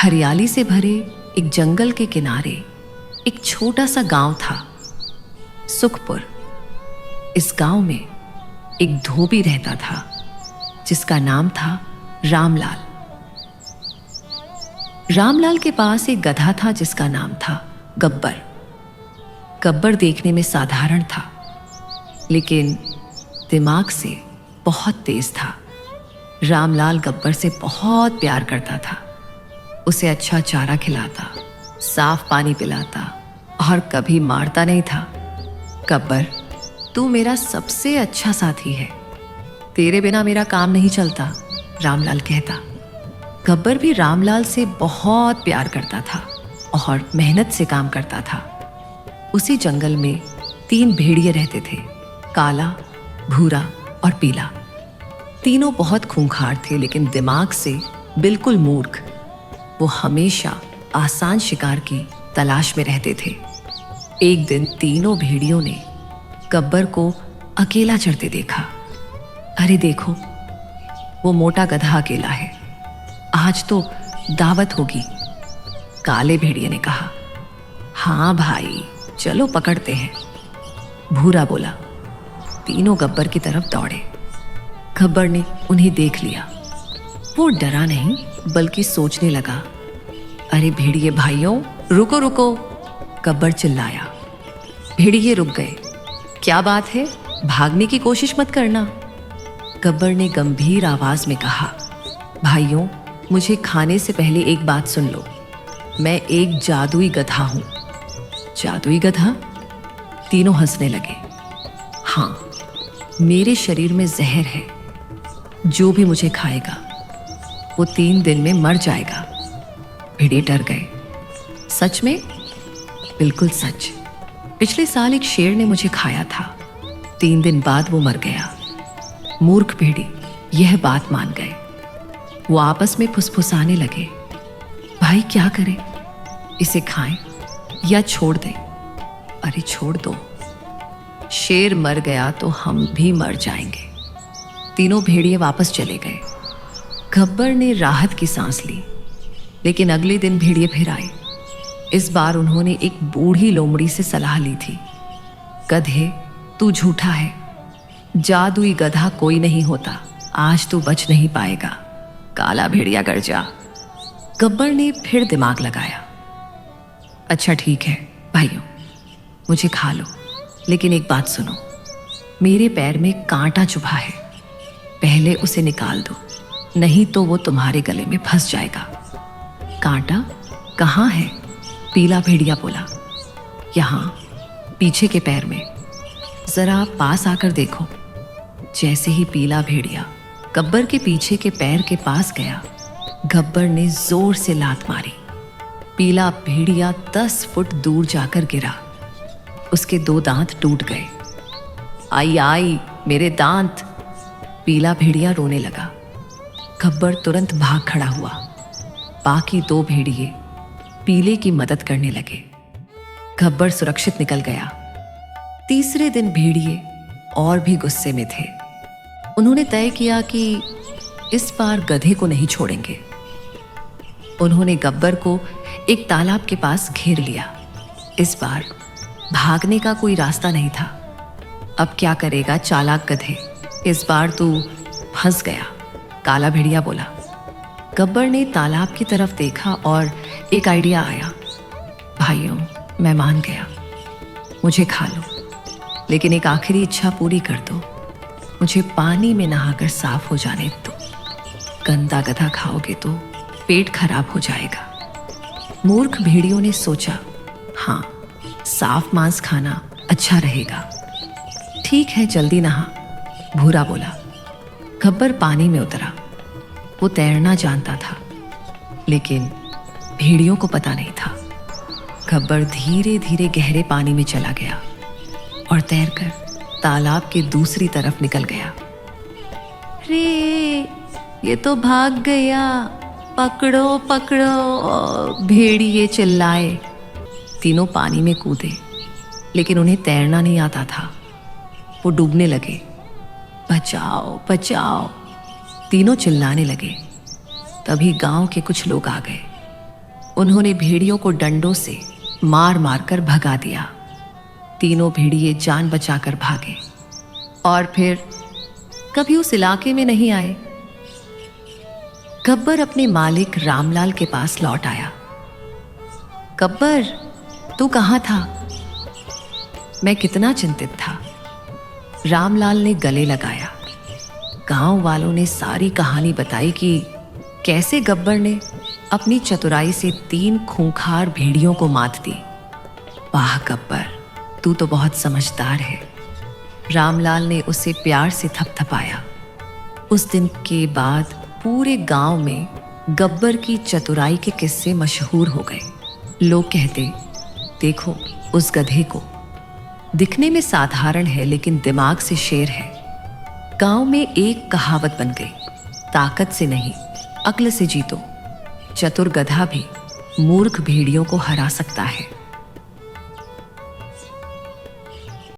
हरियाली से भरे एक जंगल के किनारे एक छोटा सा गांव था, सुखपुर। इस गांव में एक धोबी रहता था जिसका नाम था रामलाल। रामलाल के पास एक गधा था जिसका नाम था गब्बर। गब्बर देखने में साधारण था, लेकिन दिमाग से बहुत तेज था। रामलाल गब्बर से बहुत प्यार करता था। उसे अच्छा चारा खिलाता, साफ पानी पिलाता और कभी मारता नहीं था। गब्बर, तू मेरा सबसे अच्छा साथी है, तेरे बिना मेरा काम नहीं चलता, रामलाल कहता। गब्बर भी रामलाल से बहुत प्यार करता था और मेहनत से काम करता था। उसी जंगल में 3 भेड़िए रहते थे, काला, भूरा और पीला। तीनों बहुत खूंखार थे, लेकिन दिमाग से बिल्कुल मूर्ख। वो हमेशा आसान शिकार की तलाश में रहते थे। एक दिन तीनों भेड़ियों ने गब्बर को अकेला चढ़ते देखा। अरे देखो, वो मोटा गधा अकेला है, आज तो दावत होगी, काले भेड़िए ने कहा। हाँ भाई, चलो पकड़ते हैं, भूरा बोला। तीनों गब्बर की तरफ दौड़े। गब्बर ने उन्हें देख लिया। वो डरा नहीं, बल्कि सोचने लगा। अरे भेड़िए भाइयों, रुको रुको, गब्बर चिल्लाया। भेड़िए रुक गए। क्या बात है, भागने की कोशिश मत करना, गब्बर ने गंभीर आवाज में कहा। भाइयों, मुझे खाने से पहले एक बात सुन लो। मैं एक जादुई गधा हूं। जादुई गधा? तीनों हंसने लगे। हाँ, मेरे शरीर में जहर है, जो भी मुझे खाएगा वो 3 दिन में मर जाएगा। भेड़िए डर गए। सच में? बिल्कुल सच। पिछले साल एक शेर ने मुझे खाया था, 3 दिन बाद वो मर गया। मूर्ख भेड़िए यह बात मान गए। वो आपस में फुसफुसाने लगे। भाई क्या करें, इसे खाएं या छोड़ दें? अरे छोड़ दो, शेर मर गया तो हम भी मर जाएंगे। तीनों भेड़िए वापस चले गए। गब्बर ने राहत की सांस ली, लेकिन अगले दिन भेड़िए फिर आए। इस बार उन्होंने एक बूढ़ी लोमड़ी से सलाह ली थी। गधे, तू झूठा है, जादुई गधा कोई नहीं होता, आज तू बच नहीं पाएगा, काला भेड़िया गरजा। गब्बर ने फिर दिमाग लगाया। अच्छा ठीक है भाइयों, मुझे खा लो, लेकिन एक बात सुनो, मेरे पैर में कांटा चुभा है, पहले उसे निकाल दो, नहीं तो वो तुम्हारे गले में फंस जाएगा। कांटा कहाँ है? पीला भेड़िया बोला। यहाँ, पीछे के पैर में, जरा पास आकर देखो। जैसे ही पीला भेड़िया गब्बर के पीछे के पैर के पास गया, गब्बर ने जोर से लात मारी। पीला भेड़िया 10 फुट दूर जाकर गिरा। उसके 2 दांत टूट गए। आई आई मेरे दांत, पीला भेड़िया रोने लगा। गब्बर तुरंत भाग खड़ा हुआ। बाकी 2 भेड़िए पीले की मदद करने लगे। गब्बर सुरक्षित निकल गया। तीसरे दिन भेड़िए और भी गुस्से में थे। उन्होंने तय किया कि इस बार गधे को नहीं छोड़ेंगे। उन्होंने गब्बर को एक तालाब के पास घेर लिया। इस बार भागने का कोई रास्ता नहीं था। अब क्या करेगा चालाक गधे, इस बार तू फंस गया, काला भेड़िया बोला। गब्बर ने तालाब की तरफ देखा और एक आइडिया आया। भाइयों, मैं मान गया, मुझे खा लो, लेकिन एक आखिरी इच्छा पूरी कर दो, मुझे पानी में नहाकर साफ हो जाने दो। गंदा गधा खाओगे तो पेट खराब हो जाएगा। मूर्ख भेड़ियों ने सोचा, हाँ, साफ मांस खाना अच्छा रहेगा। ठीक है, जल्दी नहा, भूरा बोला। गब्बर पानी में उतरा। वो तैरना जानता था, लेकिन भेड़ियों को पता नहीं था। गब्बर धीरे धीरे गहरे पानी में चला गया और तैरकर तालाब के दूसरी तरफ निकल गया। रे, ये तो भाग गया, पकड़ो पकड़ो, भेड़िए चिल्लाए। तीनों पानी में कूदे, लेकिन उन्हें तैरना नहीं आता था। वो डूबने लगे। बचाओ बचाओ, तीनों चिल्लाने लगे। तभी गांव के कुछ लोग आ गए। उन्होंने भेड़ियों को डंडों से मार मार कर भगा दिया। तीनों भेड़िए जान बचाकर भागे और फिर कभी उस इलाके में नहीं आए। गब्बर अपने मालिक रामलाल के पास लौट आया। गब्बर, तू कहाँ था? मैं कितना चिंतित था। रामलाल ने गले लगाया। गांव वालों ने सारी कहानी बताई कि कैसे गब्बर ने अपनी चतुराई से 3 खूंखार भेड़ियों को मात दी। वाह गब्बर, तू तो बहुत समझदार है। रामलाल ने उसे प्यार से थपथपाया। उस दिन के बाद पूरे गांव में गब्बर की चतुराई के किस्से मशहूर हो गए। लोग कहते, देखो उस गधे को, दिखने में साधारण है लेकिन दिमाग से शेर है। गांव में एक कहावत बन गई, ताकत से नहीं अक्ल से जीतो। चतुर गधा भी मूर्ख भेड़ियों को हरा सकता है।